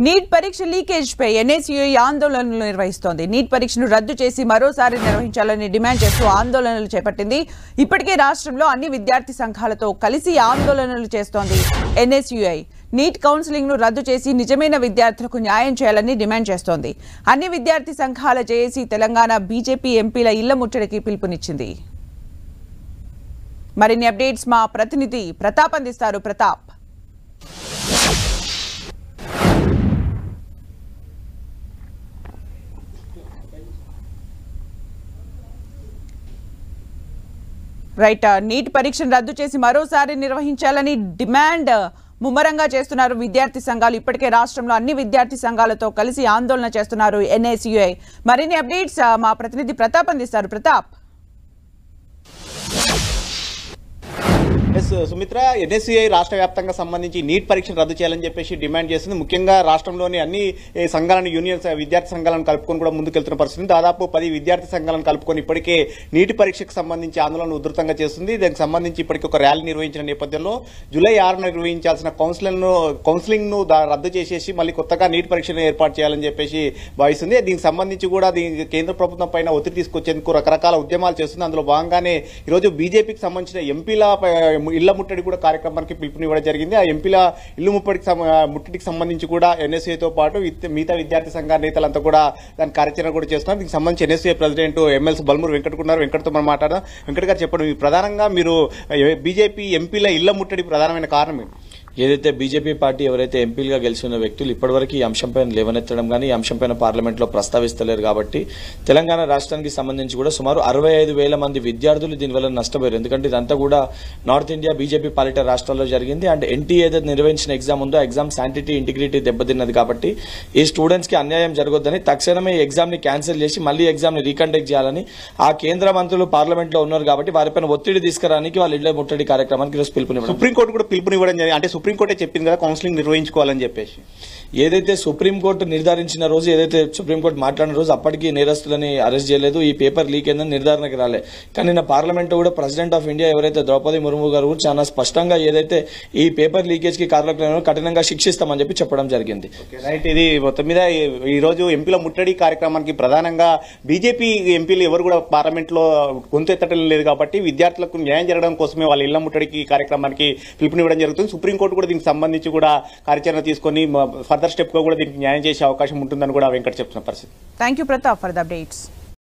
Neat పరీక్ష leakage పై NSUI ఆందోళనలు నిర్వహిస్తోంది. నీట్ పరీక్షను రద్దు చేసి మరోసారి నిర్వహించాలని డిమాండ్ చేస్తూ ఆందోళనలు చేపట్టింది. ఇప్పటికే రాష్ట్రంలో అన్ని విద్యార్థి సంఘాలతో కలిసి ఆందోళనలు చేస్తోంది ఎన్ఎస్యుఐ. నీట్ కౌన్సిలింగ్ ను రద్దు చేసి నిజమైన విద్యార్థులకు న్యాయం చేయాలని డిమాండ్ చేస్తోంది. అన్ని విద్యార్థి సంఘాల జేఏసీ తెలంగాణ బీజేపీ ఎంపీల ఇళ్ల ముట్టడికి పిలుపునిచ్చింది. మరిన్ని అప్డేట్స్ మా ప్రతినిధి ప్రతాప్ అందిస్తారు. ప్రతాప్, రైట్. నీట్ పరీక్షను రద్దు చేసి మరోసారి నిర్వహించాలని డిమాండ్ ముమ్మరంగా చేస్తున్నారు విద్యార్థి సంఘాలు. ఇప్పటికే రాష్ట్రంలో అన్ని విద్యార్థి సంఘాలతో కలిసి ఆందోళన చేస్తున్నారు ఎన్ఎస్యుఐ. మరిన్ని అప్డేట్స్ మా ప్రతినిధి ప్రతాప్ అందిస్తారు. ప్రతాప్. సుమిత్ర, ఎన్ఎస్యుఐ రాష్ట్ర వ్యాప్తంగా సంబంధించి నీట్ పరీక్షను రద్దు చేయాలని చెప్పేసి డిమాండ్ చేస్తుంది. ముఖ్యంగా రాష్ట్రంలోని అన్ని సంఘాలను, యూనియన్స్, విద్యార్థి సంఘాలను కలుపుకొని కూడా ముందుకెళ్తున్న పరిస్థితి. దాదాపు 10 విద్యార్థి సంఘాలను కలుపుకొని ఇప్పటికే నీటి పరీక్షకు సంబంధించి ఆందోళన ఉధృతంగా చేస్తుంది. దానికి సంబంధించి ఇప్పటికీ ఒక ర్యాలీ నిర్వహించిన నేపథ్యంలో జూలై 6న నిర్వహించాల్సిన కౌన్సిలింగ్ ను రద్దు చేసేసి మళ్ళీ కొత్తగా నీట్ పరీక్షను ఏర్పాటు చేయాలని చెప్పేసి భావిస్తుంది. దీనికి సంబంధించి కూడా కేంద్ర ప్రభుత్వం పైన ఒత్తిడి తీసుకొచ్చేందుకు రకరకాల ఉద్యమాలు చేస్తుంది. అందులో భాగంగానే ఈరోజు బీజేపీకి సంబంధించిన ఎంపీల ఇళ్ల ముట్టడి కూడా కార్యక్రమానికి పిలుపునివ్వడం జరిగింది. ఆ ఎంపీల ఇల్లు ముట్టడికి సంబంధించి కూడా ఎన్ఎస్యుఐతో పాటు మిగతా విద్యార్థి సంఘ నేతలంతా కూడా దాని కార్యాచరణ కూడా చేస్తున్నారు. దీనికి సంబంధించి NSUI president MLC Balmoor Venkat వెంకట్తో మనం మాట్లాడదాం. వెంకట్ గారు చెప్పండి, ప్రధానంగా మీరు బీజేపీ ఎంపీల ఇళ్ల ముట్టడి ప్రధానమైన కారణం ఏంటి? ఏదైతే బీజేపీ పార్టీ ఎవరైతే ఎంపీలుగా గెలిచిన వ్యక్తులు ఇప్పటివరకు ఈ అంశంపైన లేవనెత్తడం కానీ ఈ అంశంపైన పార్లమెంట్లో ప్రస్తావిస్తలేరు. కాబట్టి తెలంగాణ రాష్ట్రానికి సంబంధించి కూడా సుమారు 65,000 మంది విద్యార్థులు దీనివల్ల నష్టపోయారు. ఎందుకంటే ఇదంతా కూడా నార్త్ ఇండియా బీజేపీ పాలిట రాష్ట్రాల్లో జరిగింది. అండ్ ఎన్టీఏ ఏదైతే నిర్వహించిన ఎగ్జామ్ ఉందో ఎగ్జామ్ శాంటిటీ, ఇంటిగ్రిటీ దెబ్బతిన్నది. కాబట్టి ఈ స్టూడెంట్స్ కి అన్యాయం జరగొద్దని తక్షణమే ఈ ఎగ్జామ్ ని క్యాన్సిల్ చేసి మళ్ళీ ఎగ్జామ్ ని రీకండక్ట్ చేయాలని ఆ కేంద్ర మంత్రులు పార్లమెంట్ లో ఉన్నారు. కాబట్టి వారిపైన ఒత్తిడి తీసుకురానికి వాళ్ళ ఇళ్ల ముట్టడి కార్యక్రమానికి ఈరోజు పిలుపునివ్వడం, సుప్రీంకోర్టు కూడా పిలుపునివ్వడం జరిగింది. అంటే సుప్రీంకోర్టే చెప్పింది కదా కౌన్సిలింగ్ నిర్వహించుకోవాలని చెప్పేసి. ఏదైతే సుప్రీంకోర్టు నిర్ధారించిన రోజు, ఏదైతే సుప్రీంకోర్టు మాట్లాడిన రోజు అప్పటికీ నేరస్తులని అరెస్ట్ చేయలేదు. ఈ పేపర్ లీక్ అయిందని నిర్ధారణకి రాలే. కానీ నిన్న పార్లమెంట్ కూడా ప్రెసిడెంట్ ఆఫ్ ఇండియా ఎవరైతే ద్రౌపది ముర్ము గారు చాలా స్పష్టంగా ఏదైతే ఈ పేపర్ లీకేజ్ కి కారణాలను కఠినంగా శిక్షిస్తామని చెప్పి చెప్పడం జరిగింది. రైట్. ఇది మొత్తం మీద ఈ రోజు ఎంపీల ముట్టడి కార్యక్రమానికి ప్రధానంగా బీజేపీ ఎంపీలు ఎవరు కూడా పార్లమెంట్ లో గొంతెత్తడం లేదు. కాబట్టి విద్యార్థులకు న్యాయం జరగడం కోసమే వాళ్ళ ఇళ్ల ముట్టడికి కార్యక్రమానికి పిలుపునివ్వడం జరుగుతుంది. సుప్రీంకోర్టు కూడా దీనికి సంబంధించి కూడా కార్యాచరణ తీసుకొని ఫర్దర్ స్టెప్ గా కూడా దీనికి న్యాయం చేసే అవకాశం ఉంటుందని కూడా వెంకట్ చెప్తున్న పరిస్థితి. Thank you Pratap for the updates.